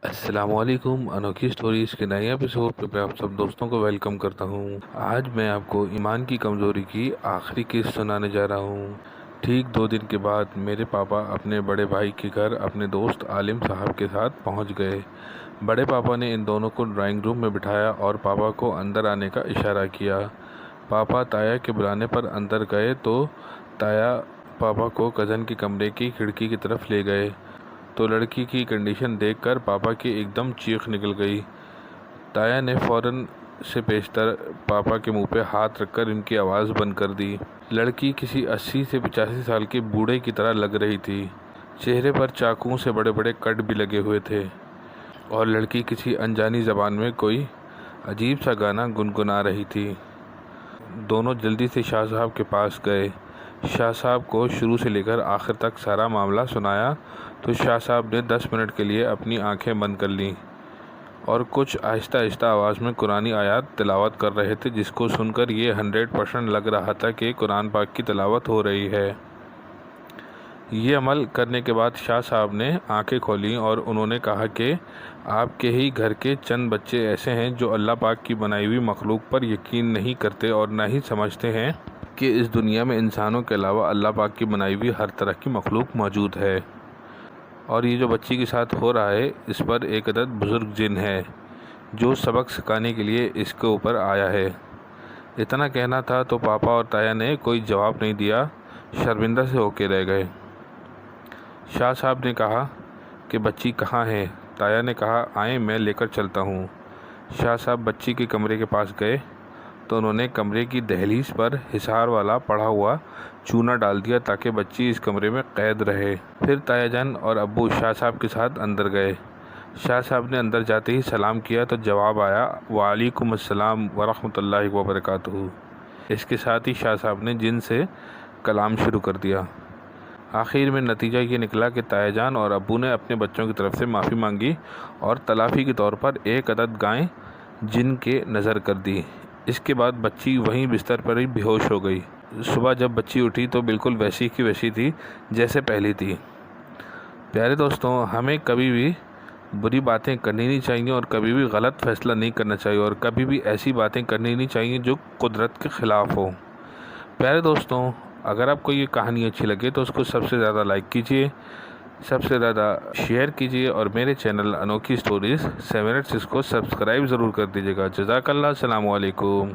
السلام علیکم، انوکھی سٹوریز کے نئے ایپیسوڈ پہ میں آپ سب دوستوں کو ویلکم کرتا ہوں۔ آج میں آپ کو ایمان کی کمزوری کی آخری قسط سنانے جا رہا ہوں۔ ٹھیک 2 دن کے بعد میرے پاپا اپنے بڑے بھائی کے گھر اپنے دوست عالم صاحب کے ساتھ پہنچ گئے۔ بڑے پاپا نے ان دونوں کو ڈرائنگ روم میں بٹھایا اور پاپا کو اندر آنے کا اشارہ کیا۔ پاپا تایا کے بلانے پر اندر گئے تو تایا پاپا کو کزن کے کمرے کی کھڑکی کی طرف لے گئے تو لڑکی کی کنڈیشن دیکھ کر پاپا کی ایک دم چیخ نکل گئی۔ تایا نے فوراً سے پیشتر پاپا کے منہ پہ ہاتھ رکھ کر ان کی آواز بند کر دی۔ لڑکی کسی 80 سے 85 سال کے بوڑھے کی طرح لگ رہی تھی۔ چہرے پر چاقوؤں سے بڑے بڑے کٹ بھی لگے ہوئے تھے اور لڑکی کسی انجانی زبان میں کوئی عجیب سا گانا گنگنا رہی تھی۔ دونوں جلدی سے شاہ صاحب کے پاس گئے۔ شاہ صاحب کو شروع سے لے کر آخر تک سارا معاملہ سنایا تو شاہ صاحب نے 10 منٹ کے لیے اپنی آنکھیں بند کر لیں اور کچھ آہستہ آہستہ آواز میں قرآنی آیات تلاوت کر رہے تھے، جس کو سن کر یہ 100% لگ رہا تھا کہ قرآن پاک کی تلاوت ہو رہی ہے۔ یہ عمل کرنے کے بعد شاہ صاحب نے آنکھیں کھولیں اور انہوں نے کہا کہ آپ کے ہی گھر کے چند بچے ایسے ہیں جو اللہ پاک کی بنائی ہوئی مخلوق پر یقین نہیں کرتے اور نہ ہی سمجھتے ہیں کہ اس دنیا میں انسانوں کے علاوہ اللہ پاک کی بنائی ہوئی ہر طرح کی مخلوق موجود ہے، اور یہ جو بچی کے ساتھ ہو رہا ہے اس پر ایک عدد بزرگ جن ہے جو سبق سکھانے کے لیے اس کے اوپر آیا ہے۔ اتنا کہنا تھا تو پاپا اور تایا نے کوئی جواب نہیں دیا، شرمندہ سے ہو کے رہ گئے۔ شاہ صاحب نے کہا کہ بچی کہاں ہے؟ تایا نے کہا آئیں میں لے کر چلتا ہوں۔ شاہ صاحب بچی کے کمرے کے پاس گئے تو انہوں نے کمرے کی دہلیز پر حصار والا پڑا ہوا چونا ڈال دیا تاکہ بچی اس کمرے میں قید رہے۔ پھر تایا جان اور ابو شاہ صاحب کے ساتھ اندر گئے۔ شاہ صاحب نے اندر جاتے ہی سلام کیا تو جواب آیا وعلیکم السلام ورحمۃ اللہ وبرکاتہ۔ اس کے ساتھ ہی شاہ صاحب نے جن سے کلام شروع کر دیا۔ آخر میں نتیجہ یہ نکلا کہ تایا جان اور ابو نے اپنے بچوں کی طرف سے معافی مانگی اور تلافی کے طور پر ایک عدد گائے جن کے نظر کر دی۔ اس کے بعد بچی وہیں بستر پر ہی بے ہوش ہو گئی۔ صبح جب بچی اٹھی تو بالکل ویسی کی ویسی تھی جیسے پہلی تھی۔ پیارے دوستوں، ہمیں کبھی بھی بری باتیں کرنی نہیں چاہیے اور کبھی بھی غلط فیصلہ نہیں کرنا چاہیے اور کبھی بھی ایسی باتیں کرنی نہیں چاہیے جو قدرت کے خلاف ہو۔ پیارے دوستوں، اگر آپ کو یہ کہانی اچھی لگے تو اس کو سب سے زیادہ لائک کیجیے، سب سے زیادہ شیئر کیجیے اور میرے چینل انوکھی سٹوریز 786 کو سبسکرائب ضرور کر دیجیے گا۔ جزاک اللہ، السلام علیکم۔